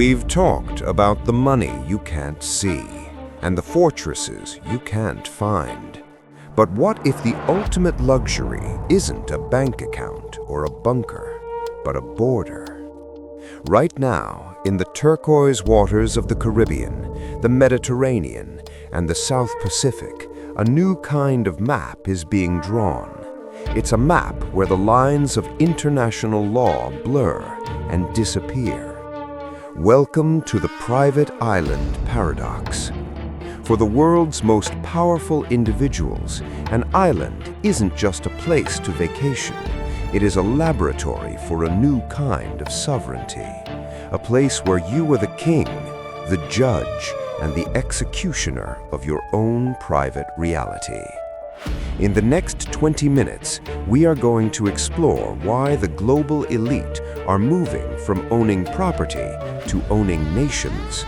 We've talked about the money you can't see and the fortresses you can't find. But what if the ultimate luxury isn't a bank account or a bunker, but a border? Right now, in the turquoise waters of the Caribbean, the Mediterranean, and the South Pacific, a new kind of map is being drawn. It's a map where the lines of international law blur and disappear. Welcome to the private island paradox. For the world's most powerful individuals, an island isn't just a place to vacation. It is a laboratory for a new kind of sovereignty. A place where you are the king, the judge, and the executioner of your own private reality. In the next 20 minutes, we are going to explore why the global elite are moving from owning property to owning nations.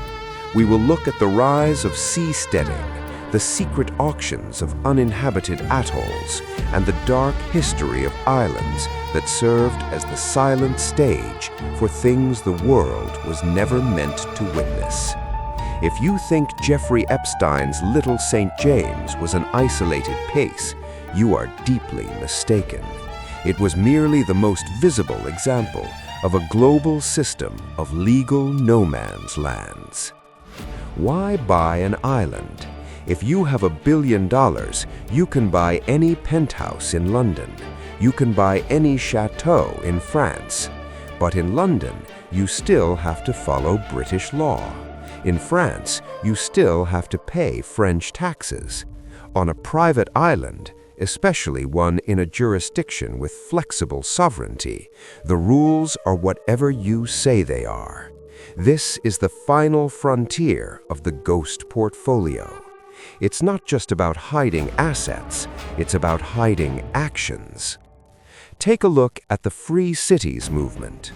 We will look at the rise of seasteading, the secret auctions of uninhabited atolls, and the dark history of islands that served as the silent stage for things the world was never meant to witness. If you think Jeffrey Epstein's Little St. James was an isolated case, you are deeply mistaken. It was merely the most visible example of a global system of legal no man's lands. Why buy an island? If you have $1 billion, you can buy any penthouse in London. You can buy any chateau in France. But in London, you still have to follow British law. In France, you still have to pay French taxes. On a private island, especially one in a jurisdiction with flexible sovereignty, the rules are whatever you say they are. This is the final frontier of the ghost portfolio. It's not just about hiding assets, it's about hiding actions. Take a look at the Free Cities movement.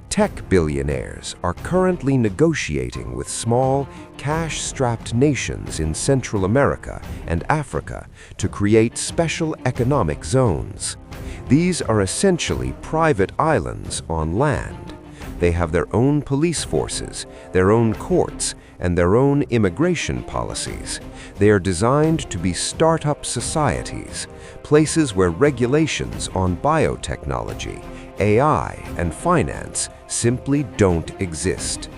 Tech billionaires are currently negotiating with small, cash-strapped nations in Central America and Africa to create special economic zones. These are essentially private islands on land. They have their own police forces, their own courts, and their own immigration policies. They are designed to be startup societies, places where regulations on biotechnology, AI, and finance simply don't exist.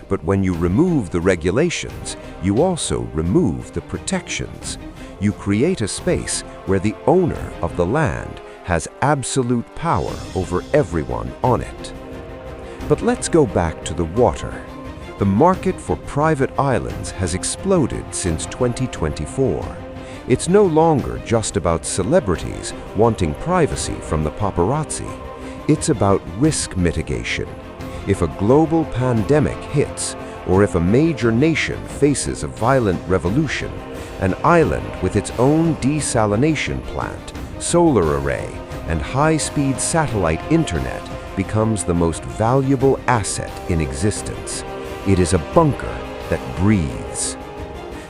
But when you remove the regulations, you also remove the protections. You create a space where the owner of the land has absolute power over everyone on it. But let's go back to the water. The market for private islands has exploded since 2024. It's no longer just about celebrities wanting privacy from the paparazzi. It's about risk mitigation. If a global pandemic hits, or if a major nation faces a violent revolution, an island with its own desalination plant, solar array, and high-speed satellite internet becomes the most valuable asset in existence. It is a bunker that breathes.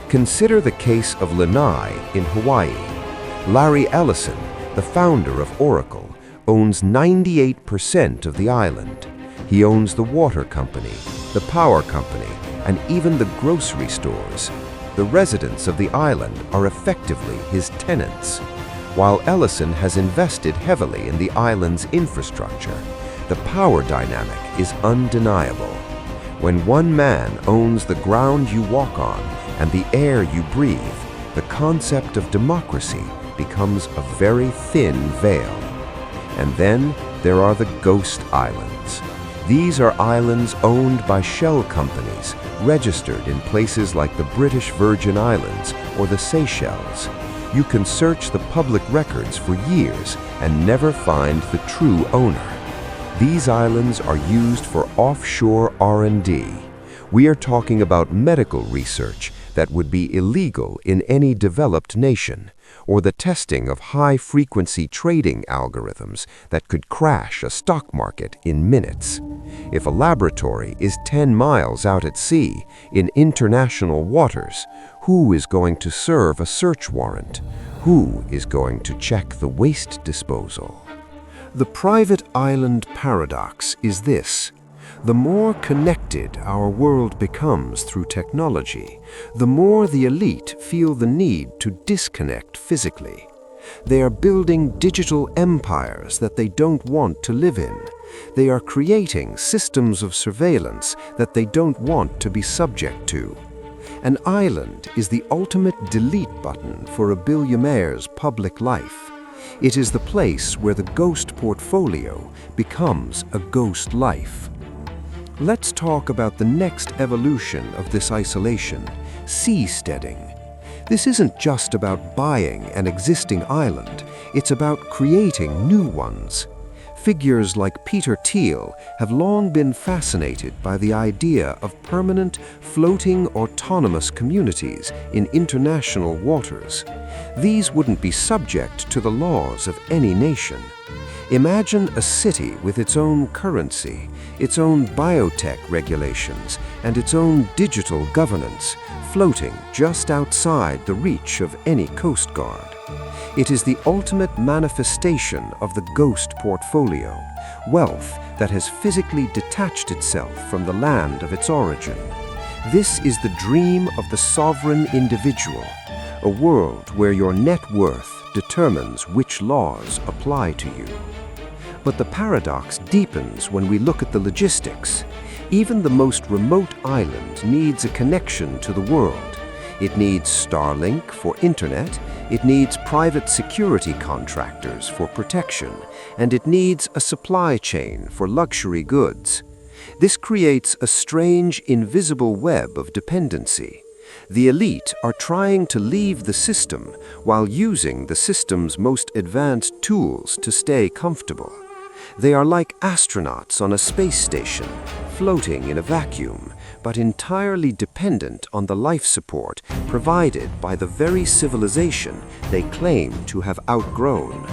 Consider the case of Lanai in Hawaii. Larry Ellison, the founder of Oracle, owns 98% of the island. He owns the water company, the power company, and even the grocery stores. The residents of the island are effectively his tenants. While Ellison has invested heavily in the island's infrastructure, the power dynamic is undeniable. When one man owns the ground you walk on and the air you breathe, the concept of democracy becomes a very thin veil. And then there are the ghost islands. These are islands owned by shell companies, registered in places like the British Virgin Islands or the Seychelles. You can search the public records for years and never find the true owner. These islands are used for offshore R&D. We are talking about medical research that would be illegal in any developed nation, or the testing of high-frequency trading algorithms that could crash a stock market in minutes. If a laboratory is 10 miles out at sea in international waters, who is going to serve a search warrant? Who is going to check the waste disposal? The private island paradox is this. The more connected our world becomes through technology, the more the elite feel the need to disconnect physically. They are building digital empires that they don't want to live in. They are creating systems of surveillance that they don't want to be subject to. An island is the ultimate delete button for a billionaire's public life. It is the place where the ghost portfolio becomes a ghost life. Let's talk about the next evolution of this isolation, seasteading. This isn't just about buying an existing island, it's about creating new ones. Figures like Peter Thiel have long been fascinated by the idea of permanent, floating, autonomous communities in international waters. These wouldn't be subject to the laws of any nation. Imagine a city with its own currency, its own biotech regulations, and its own digital governance, floating just outside the reach of any Coast Guard. It is the ultimate manifestation of the ghost portfolio, wealth that has physically detached itself from the land of its origin. This is the dream of the sovereign individual, a world where your net worth determines which laws apply to you. But the paradox deepens when we look at the logistics. Even the most remote island needs a connection to the world. It needs Starlink for internet, it needs private security contractors for protection, and it needs a supply chain for luxury goods. This creates a strange, invisible web of dependency. The elite are trying to leave the system while using the system's most advanced tools to stay comfortable. They are like astronauts on a space station, floating in a vacuum, but entirely dependent on the life support provided by the very civilization they claim to have outgrown.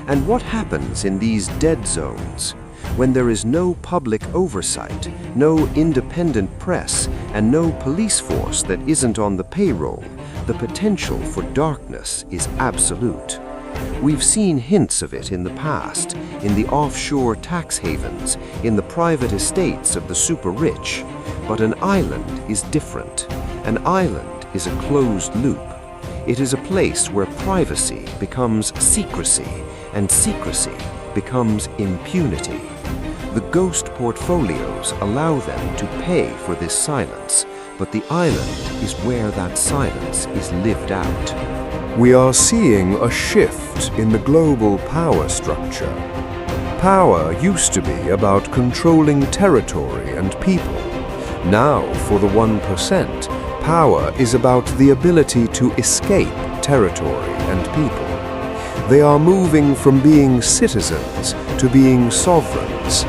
And what happens in these dead zones? When there is no public oversight, no independent press, and no police force that isn't on the payroll, the potential for darkness is absolute. We've seen hints of it in the past, in the offshore tax havens, in the private estates of the super-rich. But an island is different. An island is a closed loop. It is a place where privacy becomes secrecy, and secrecy becomes impunity. The ghost portfolios allow them to pay for this silence, but the island is where that silence is lived out. We are seeing a shift in the global power structure. Power used to be about controlling territory and people. Now, for the 1%, power is about the ability to escape territory and people. They are moving from being citizens to being sovereigns.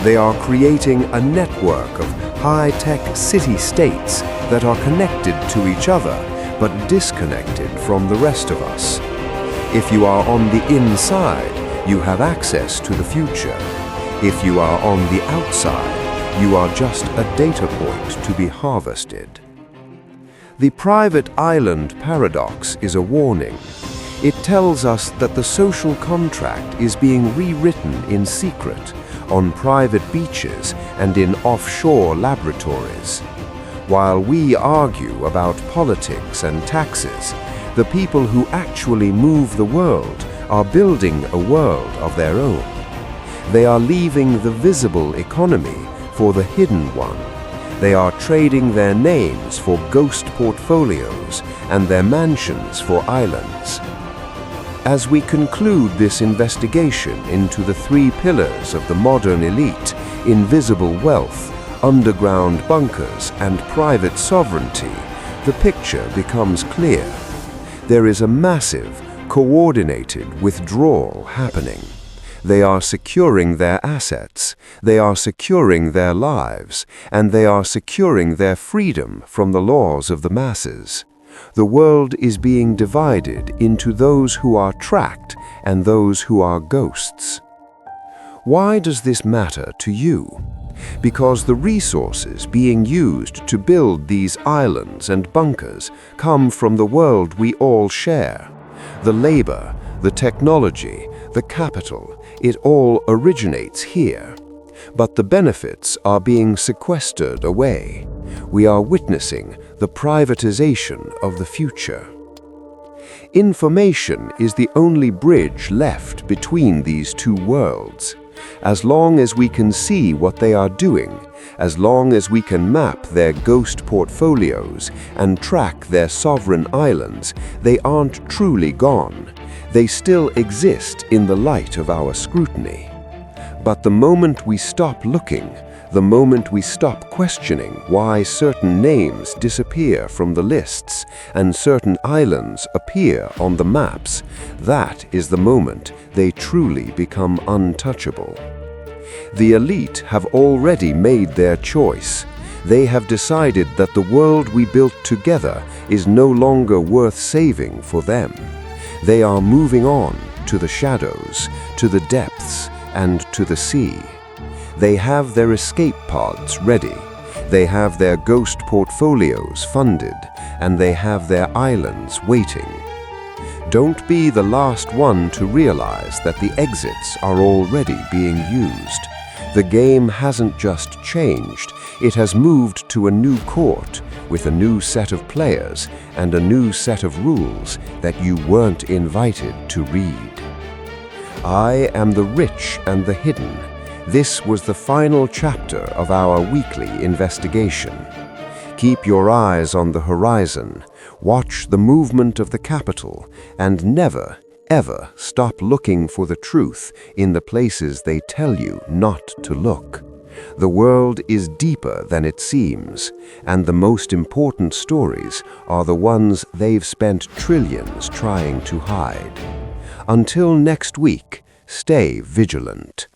They are creating a network of high-tech city-states that are connected to each other but disconnected from the rest of us. If you are on the inside, you have access to the future. If you are on the outside, you are just a data point to be harvested. The private island paradox is a warning. It tells us that the social contract is being rewritten in secret, on private beaches and in offshore laboratories. While we argue about politics and taxes, the people who actually move the world are building a world of their own. They are leaving the visible economy for the hidden one. They are trading their names for ghost portfolios and their mansions for islands. As we conclude this investigation into the three pillars of the modern elite, invisible wealth, underground bunkers, and private sovereignty, the picture becomes clear. There is a massive, coordinated withdrawal happening. They are securing their assets, they are securing their lives, and they are securing their freedom from the laws of the masses. The world is being divided into those who are tracked and those who are ghosts. Why does this matter to you? Because the resources being used to build these islands and bunkers come from the world we all share. The labor, the technology, the capital, it all originates here. But the benefits are being sequestered away. We are witnessing the privatization of the future. Information is the only bridge left between these two worlds. As long as we can see what they are doing, as long as we can map their ghost portfolios and track their sovereign islands, they aren't truly gone. They still exist in the light of our scrutiny. But the moment we stop looking, the moment we stop questioning why certain names disappear from the lists and certain islands appear on the maps, that is the moment they truly become untouchable. The elite have already made their choice. They have decided that the world we built together is no longer worth saving for them. They are moving on to the shadows, to the depths, and to the sea. They have their escape pods ready. They have their ghost portfolios funded, and they have their islands waiting. Don't be the last one to realize that the exits are already being used. The game hasn't just changed, it has moved to a new court with a new set of players and a new set of rules that you weren't invited to read. I am the rich and the hidden. This was the final chapter of our weekly investigation. Keep your eyes on the horizon, watch the movement of the capital, and never, ever stop looking for the truth in the places they tell you not to look. The world is deeper than it seems, and the most important stories are the ones they've spent trillions trying to hide. Until next week, stay vigilant.